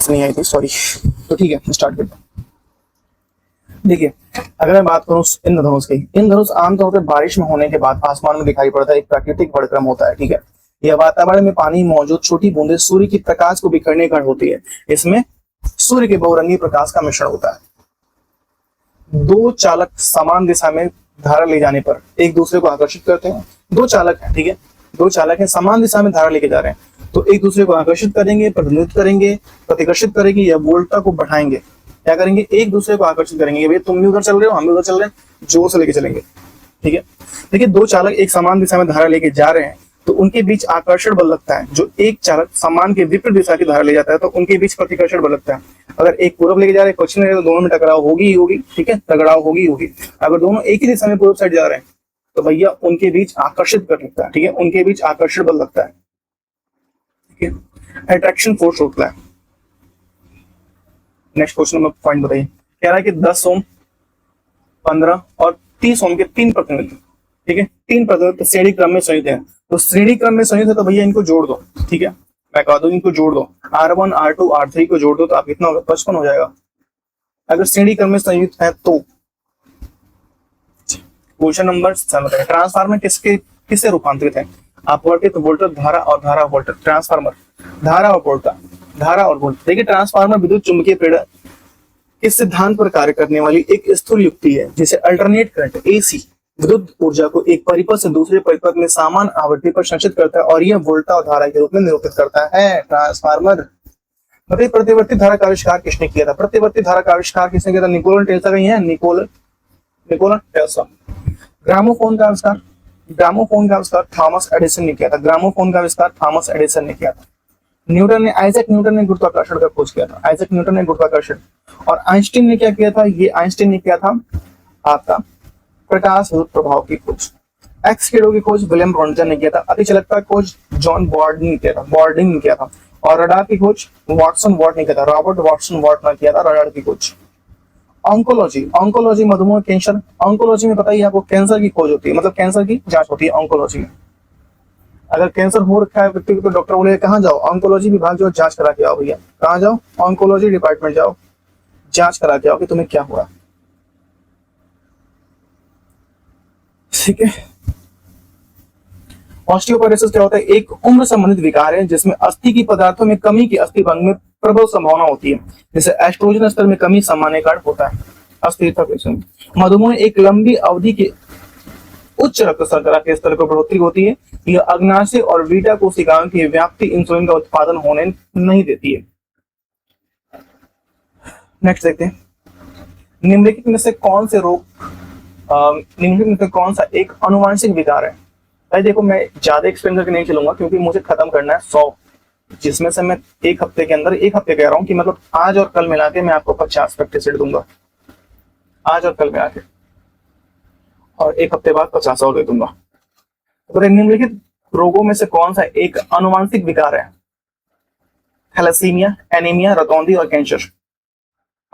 नहीं आई थी, सॉरी। तो ठीक है, स्टार्ट करते हैं। देखिए, अगर मैं बात करूं इंद्रधनुष की, इंद्रधनुष आमतौर पर बारिश में होने के बाद आसमान में दिखाई पड़ता है, एक प्राकृतिक वर्णक्रम होता है। ठीक है, यह वातावरण में पानी मौजूद छोटी बूंदें सूर्य की प्रकाश को बिखरने कारण होती है। इसमें सूर्य के बहुरंगी प्रकाश का मिश्रण होता है। दो चालक समान दिशा में धारा ले जाने पर एक दूसरे को आकर्षित करते हैं। दो चालक हैं, ठीक है, दो चालक हैं, समान दिशा में धारा लेके जा रहे हैं, तो एक दूसरे को आकर्षित करेंगे, प्रतिनिधित्व करेंगे, प्रतिकर्षित करेंगे या वोल्टता को बढ़ाएंगे। क्या करेंगे? एक दूसरे को आकर्षित करेंगे, भैया तुम भी उधर चल रहे हो, हम भी उधर चल रहे हैं, जोर से लेके चलेंगे। ठीक है, देखिए दो चालक एक समान दिशा में धारा लेके जा रहे हैं, तो उनके बीच आकर्षण बल लगता है। जो एक चालक समान के विपरीत दिशा की धारा ले जाता है, तो उनके बीच प्रतिकर्षण बल लगता है। अगर एक पूर्व लेके जा रहे हैं, पश्चिम ले, तो दोनों में टकराव होगी ही होगी। ठीक है, टकराव होगी ही होगी। अगर दोनों एक ही दिशा में पूर्व साइड जा रहे हैं, तो भैया उनके बीच आकर्षित कर लगता है। ठीक है, उनके बीच आकर्षण बल लगता है। ठीक है, अट्रैक्शन फोर्स होता है। नेक्स्ट क्वेश्चन में पॉइंट बताइए। कह रहा है कि 10 ओम, 15 और 30 ओम के तीन प्रतिनिधित्व, ठीक है, तीन प्रतिनिधित्व श्रेणी क्रम में संयुक्त है। तो श्रेणी क्रम में संयुक्त है, तो भैया इनको जोड़ दो। ठीक है, मैं कह दूं इनको जोड़ दो, R1 R2 R3 को जोड़ दो, तो आप कितना होगा? 55 हो जाएगा, अगर श्रेणी क्रम में संयुक्त है तो। क्वेश्चन नंबर 7, ट्रांसफार्मर किससे रूपांतरित है? अपवर्तित वोल्टेज धारा और धारा वोल्टेज। ट्रांसफार्मर धारा और वोल्टेज, धारा और वोल्टेज। देखिए, ट्रांसफार्मर विद्युत चुंबकीय प्रेरण के सिद्धांत पर कार्य करने वाली एक स्थूल युक्ति है, जिसे अल्टरनेट करंट AC विद्युत ऊर्जा को एक परिपथ से दूसरे परिपथ में समान आवृत्ति पर संचित करता है और यह वोल्टा और धारा के रूप में निरूपित करता है। ट्रांसफार्मर। बताइए, प्रतिवर्ती धारा का आविष्कार किसने किया था? प्रतिवर्ती धारा का आविष्कार किसने किया था? निकोला टेस्ला कहीं है? Nikola Tesla. ग्रामोफोन का आविष्कार, ग्रामोफोन का आविष्कार थॉमस एडिसन ने किया था। ग्रामोफोन का आविष्कार थॉमस एडिसन ने किया था। आइजैक न्यूटन ने गुरुत्वाकर्षण का खोज किया था। आइजैक न्यूटन ने गुरुत्वाकर्षण। और आइंस्टीन ने क्या किया था? ये आइंस्टीन ने किया था आपका प्रकाश विद्युत प्रभाव की खोज। एक्स किरणों की खोज विलियम रॉन्टन ने किया था। अतिचालकता खोज जॉन बॉर्डिंग ने किया था, बॉर्डिंग ने किया था। और रडार की खोज वाटसन वॉट ने किया था, रॉबर्ट वाटसन वॉट ने किया था रडार की खोज। ऑन्कोलॉजी, ऑन्कोलॉजी मधुमेह, कैंसर। ऑन्कोलॉजी में बताइए आपको कैंसर की खोज होती है, मतलब कैंसर की जांच होती है ऑन्कोलॉजी में। अगर कैंसर हो रखा है व्यक्ति को, तो डॉक्टर बोले कहाँ जाओ? ऑन्कोलॉजी विभाग जो जांच करा के आओ भैया। कहाँ जाओ? ऑन्कोलॉजी डिपार्टमेंट जाओ, जांच करा के आओ कि तुम्हें क्या हुआ। ठीक है, ऑस्टियोपोरोसिस क्या होता है? एक उम्र संबंधित विकार है जिसमें अस्थि की पदार्थों में कमी की अस्थि भंग में प्रबल संभावना होती है, जैसे एस्ट्रोजन स्तर में कमी सामान्य कारण होता है। अस्थिरता। मधुमेह एक लंबी अवधि के उच्च रक्त शर्करा के स्तर पर बढ़ोतरी होती है। यह अग्नाशय और बीटा कोशिकाओं की व्याप्ति इंसुलिन का उत्पादन होने नहीं देती है। नेक्स्ट देखते हैं, निम्नलिखित में से कौन से रोग, निम्नलिखित में से कौन सा एक अनुवांशिक विकार है? भाई देखो, मैं ज्यादा एक्सप्लेन करके नहीं चलूंगा क्योंकि मुझे खत्म करना है 100, जिसमें से मैं एक हफ्ते के अंदर, एक हफ्ते कह रहा हूँ कि मतलब आज और कल मिला के मैं आपको 50 प्रैक्टिस सेट दूंगा, आज और कल मिला के, और एक हफ्ते बाद 50 और दे दूंगा। तो निम्नलिखित रोगों में से कौन सा एक अनुवांशिक विकार है? थैलेसीमिया, एनीमिया, रतौंधी और कैंसर।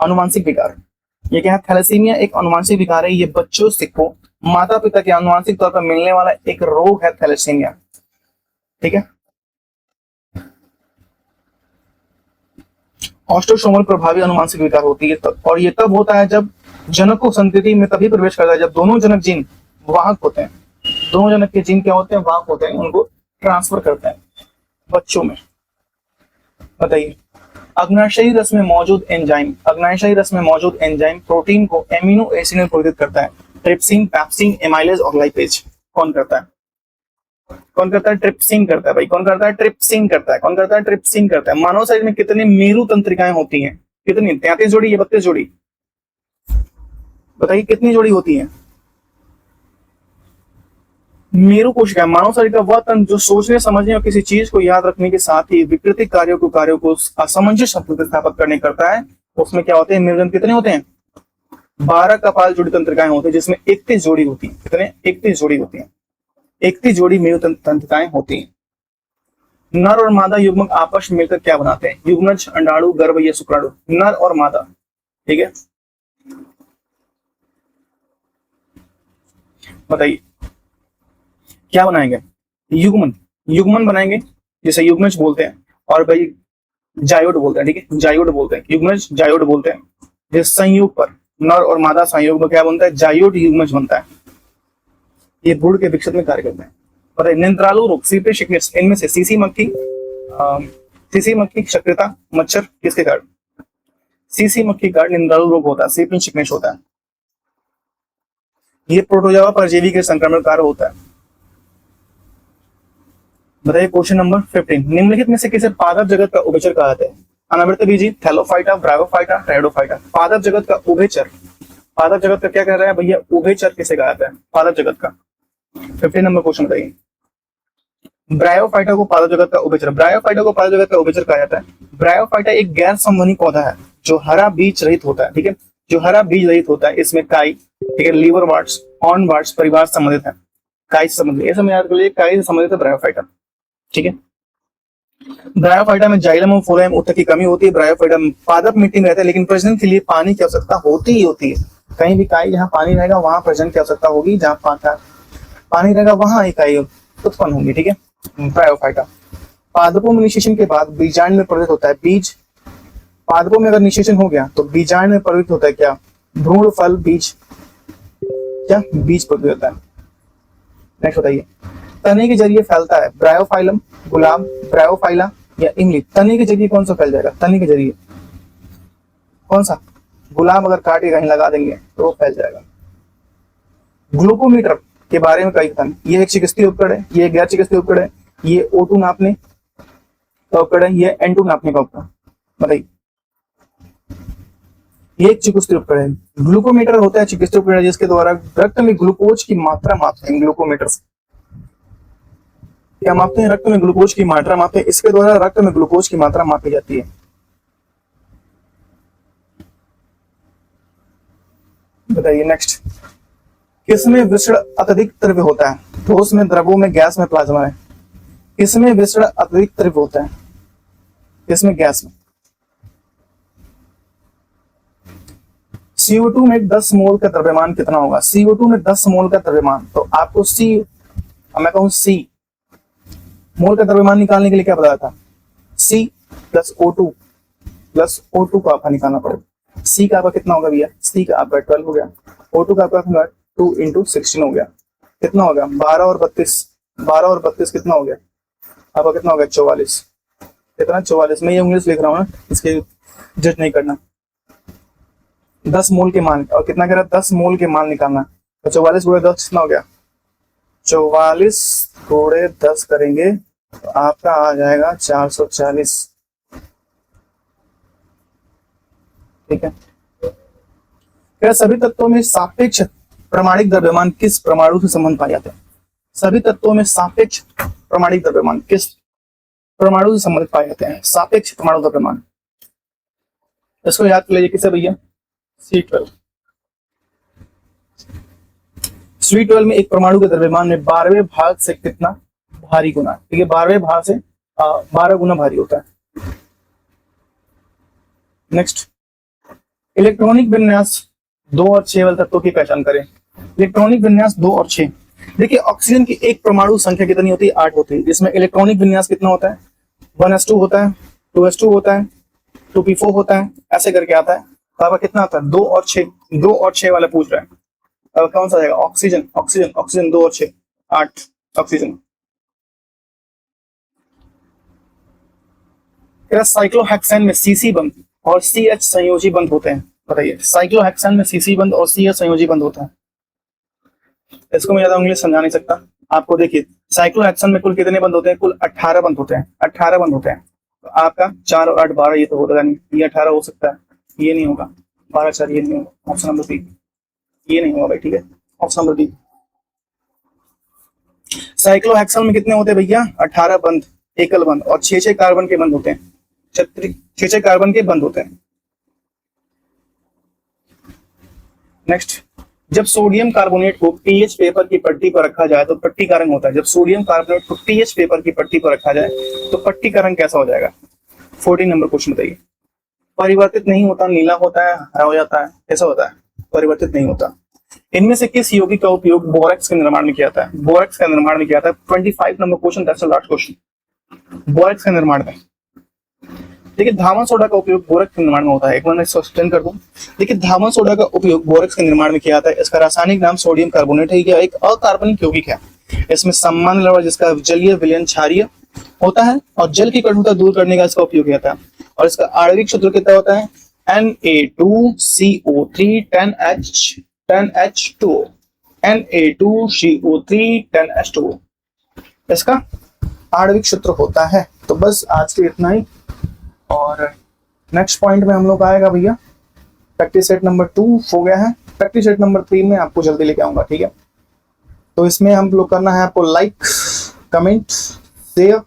अनुवांशिक विकार, ये क्या है? थैलेसीमिया एक अनुवांशिक विकार है। ये बच्चों को माता पिता के अनुवांशिक तौर पर मिलने वाला एक रोग है, थैलेसीमिया। ठीक है, ऑस्टोसोमल प्रभावी अनुवांशिक विकार होती है और ये तब होता है जब जनक को संतति में तभी प्रवेश करता है जब दोनों जनक जीन वाहक होते हैं। दोनों जनक के जीन क्या होते हैं? वाहक होते हैं, उनको ट्रांसफर करते हैं बच्चों में। बताइए, अग्नाशयी रस में मौजूद एंजाइम, अग्नाशयी रस में मौजूद एंजाइम प्रोटीन को एमिनो एसिड में परिवर्तित करता है। ट्रिप्सिन, पैप्सिन, एमाइलेज और लाइपेज। कौन करता है? कौन करता है? ट्रिप्सिन करता है भाई। कौन करता है? ट्रिप्सिन करता है। कौन करता है? ट्रिप्सिन करता है। मानव शरीर में कितनी मेरु तंत्रिकाएं होती हैं? कितनी? 33 जोड़ी या 32 जोड़ी? बताइए कितनी जोड़ी होती है? मेरु कोशिका मानव शरीर का वह तंत्र जो सोचने, समझने और किसी चीज को याद रखने के साथ ही विकृतिक कार्यों को असमंजस प्रतिस्थापित करने करता है। उसमें क्या होते हैं? मेरुदंड कितने होते हैं? 12 कपाल जोड़ी तंत्रिकाएं होती है, जिसमें 31 जोड़ी होती है। कितने? 31 जोड़ी होती है। 31 जोड़ी मेरु तंत्रिकाएं होती है। नर और मादा युग्मक आपस में मिलकर क्या बनाते हैं? युग्मज, अंडाणु, गर्भ या शुक्राणु। नर और मादा, ठीक है, बताइए क्या बनाएंगे? युग्मन, युग्मन बनाएंगे, जिसे युग्मज बोलते हैं। और भाई जायोड बोलते हैं, ठीक है, जायोड बोलते हैं, युग्मज जायोड बोलते हैं। जिस संयोग पर नर और मादा संयोग में क्या बनता है, जायोड युग्मज बनता है। ये गुड़ के विकसित में कार्य करते हैं। और निंद्रालु रोग, सीपे शिकनेस, इनमें से सीसी मक्खी, शक्रिता, मच्छर किसके कारण, सीसी मक्खी का निंद्रालु रोग होता है, सीपिन शिकनेस होता है। ये प्रोटोजोआ परजीवी के संक्रमण कारण होता है। बताइए क्वेश्चन नंबर 15, निम्नलिखित में से किसे पादप जगत का उभयचर कहा जाता है, अनावृत बीजी, थैलोफाइटा, ब्रायोफाइटा, ट्राइडोफाइटा। पादप जगत का उभयचर, पादप जगत का क्या कह रहा है भैया, उभयचर किसे कहा जाता है, पादप जगत का। 15 नंबर क्वेश्चन बताइए। ब्रायोफाइटा को पादप जगत का उभयचर, ब्रायोफाइटा को पादप जगत का उभयचर कहा जाता है। ब्रायोफाइटा एक गैर संवहनी पौधा है जो हरा बीज रहित होता है, ठीक है, जो हरा बीज रहित होता है। इसमें काई, ठीक है, लीवर वार्ट्स, हॉर्न वार्ट्स परिवार संबंधित है, काई से संबंधित, ये सब याद कर लीजिए, काई से संबंधित है ब्रायोफाइटा, ठीक है। ब्रायोफाइटा में जाइलम और फोलोएम उत्तक की कमी होती है। ब्रायोफाइटा में पादप मिट्टी में रहता है, लेकिन प्रजनन के लिए पानी की आवश्यकता होती ही होती है। कहीं भी काई जहाँ पानी रहेगा वहां प्रजनन की आवश्यकता होगी, जहाँ पानी रहेगा वहां इकाई उत्पन्न होंगी, ठीक है। ब्रायोफाइटा पादपों में निषेचन के बाद बीजांड में परिवर्तित होता है। बीज पादपों में अगर निषेचन हो गया तो बीजांड में परिवर्तित होता है क्या, भ्रूण फल बीज, क्या बीज परिवर्तित होता है। नेक्स्ट बताइए, तने के जरिए फैलता है, ब्रायोफाइलम, गुलाब, ब्रायोफाइला या इमली। तने के जरिए कौन सा फैल जाएगा, तने के जरिए कौन सा, गुलाब अगर काट के कहीं लगा देंगे तो वो फैल जाएगा। ग्लूकोमीटर के बारे में कई कथन, ये एक चिकित्सीय उपकरण है, ये गैर चिकित्सीय उपकरण है, ये O2 नापने का उपकरण है, ये N2 नापने का उपकरण। बताइए, ये एक चिकित्सीय उपकरण है। ग्लूकोमीटर होता है चिकित्सीय उपकरण जिसके द्वारा रक्त में ग्लूकोज की मात्रा मापते हैं। ग्लूकोमीटर से क्या मापते हैं, रक्त में ग्लूकोज की मात्रा मापते हैं। इसके द्वारा रक्त में ग्लूकोज की मात्रा मापी जाती है। बताइए नेक्स्ट, किसमें विषण अत्यधिक तीव्र होता है, ठोस में, द्रवों में, गैस में, प्लाज्मा में। किसमें विषण अत्यधिक तीव्र होता है, किसमें, गैस में। CO2 में 10 मोल का द्रव्यमान कितना होगा, CO2 में 10 मोल का द्रव्यमान, तो आपको मैं कहूं C मोल का द्रव्यमान निकालने के लिए क्या बताया था, C प्लस O2 को आपका निकालना पड़ेगा। C का आपका कितना होगा भैया, C का आपका 12 हो गया, O2 का आपका 2 × 16 हो गया, कितना हो गया 12 और 32 कितना हो गया आपका, कितना हो गया 44, कितना 44। मैं ये इंग्लिश लिख रहा हूँ ना, इसके जज नहीं करना। 10 मोल के मान, और कितना कह रहा है 10 मोल के मान निकालना, तो 44 × 10 कितना हो गया, 44 × 10 करेंगे तो आपका आ जाएगा 440, ठीक है। क्या सभी तत्वों में सापेक्ष प्रामाणिक द्रव्यमान किस परमाणु से संबंध पाए जाते हैं, सभी तत्वों में सापेक्ष प्रामाणिक द्रव्यमान किस परमाणु से संबंधित पाए जाते हैं, सापेक्ष परमाणु द्रव्यमान। इसको याद कर लीजिए, किसे भैया, C12। C12 में एक परमाणु के द्रव्यमान में 12वें भाग से कितना भारी गुना, ठीक है, 12वें भाग से 12 गुना भारी होता है। नेक्स्ट, इलेक्ट्रॉनिक विन्यास 2 और 6 वाले तत्वों की पहचान करें। इलेक्ट्रॉनिक विन्यास 2 और 6, देखिए ऑक्सीजन की एक परमाणु संख्या कितनी होती है, 8 होती है, जिसमें इलेक्ट्रॉनिक विन्यास कितना होता है, 1s2 होता है, 2s2 होता है, 2p4 होता है, ऐसे करके आता है। तो आपका कितना आता है 2 और 6 वाला पूछ रहा है। अब कौन सा जाएगा, ऑक्सीजन 2 और 6 8 ऑक्सीजन। साइक्लोहेक्सेन में CC बंध और CH संयोजी बंध होते हैं। बताइए, साइक्लोहेक्सेन में CC बंध और CH संयोजी बंध होता है। इसको मैं ज्यादा इंग्लिश समझा नहीं सकता आपको। देखिए, साइक्लोहेक्सेन में कुल कितने बंध होते हैं, कुल 18 बंध होते हैं, 18 बंध होते हैं। तो आपका 4 और 8 12, ये तो होगा नहीं, ये 18 हो सकता है, ये नहीं होगा, 12 4 ये नहीं होगा, ऑप्शन नंबर बी ये नहीं होगा भाई, ठीक है, ऑप्शन नंबर बी। साइक्लोहेक्सेन में कितने होते हैं भैया, 18 बंध, एकल बंध, और 6 कार्बन के बंध होते हैं, 6 कार्बन के बंध होते हैं। नेक्स्ट, जब सोडियम कार्बोनेट को pH पेपर की पट्टी पर रखा जाए तो पट्टी का रंग होता है। जब सोडियम कार्बोनेट को pH पेपर की पट्टी पर रखा जाए तो पट्टी का रंग कैसा हो जाएगा। 14 नंबर क्वेश्चन बताइए। परिवर्तित नहीं होता, नीला होता है, हरा हो जाता है, कैसा होता है, परिवर्तित नहीं होता। इनमें से किस यौगिक का उपयोग बोरेक्स के निर्माण में किया जाता है। बोरेक्स का निर्माण में किया जाता है। 25 number question, that's the last question. Borax के निर्माण में देखिए धावन सोडा का उपयोग बोरक्स के निर्माण में होता है। एक बार मैं इसको एक्सप्लेन कर दूं। देखिए धावन सोडा का उपयोग बोरक्स के निर्माण में किया जाता है। इसका रासायनिक नाम सोडियम कार्बोनेट है। यह एक अकार्बनिक यौगिक है। इसमें सामान्य लवण जिसका जलीय विलयन क्षारीय होता है और जल की कठोरता दूर करने का इसका उपयोग किया जाता है। और इसका आणविक सूत्र कितना होता है? Na2CO3 10H2O Na2CO3 10H2O इसका आणविक सूत्र होता है। तो बस आज के इतना ही। और नेक्स्ट पॉइंट में हम लोग आएगा भैया प्रैक्टिस सेट नंबर 2 हो गया है। प्रैक्टिस सेट नंबर 3 में आपको जल्दी लेके आऊंगा, ठीक है। तो इसमें हम लोग करना है आपको लाइक, कमेंट, शेयर,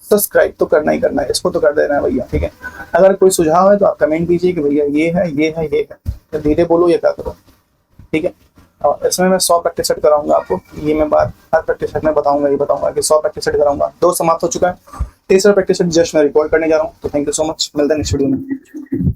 सब्सक्राइब तो करना ही करना है, इसको तो कर देना है भैया, ठीक है। अगर कोई सुझाव है तो आप कमेंट कीजिए कि भैया ये है ये है ये है, तो धीरे बोलो ये क्या करो, ठीक है। और इसमें मैं 100 प्रैक्टिस सेट कराऊंगा आपको। ये मैं बात हर प्रैक्टिस सेट में बताऊंगा, ये बताऊंगा कि 100 प्रैक्टिस सेट कराऊंगा। 2 समाप्त हो चुका है, तीसरा प्रैक्टिस सेट जस्ट मैं रिकॉर्ड करने जा रहा हूँ। तो थैंक यू सो मच, मिलते हैं नेक्स्ट वीडियो में।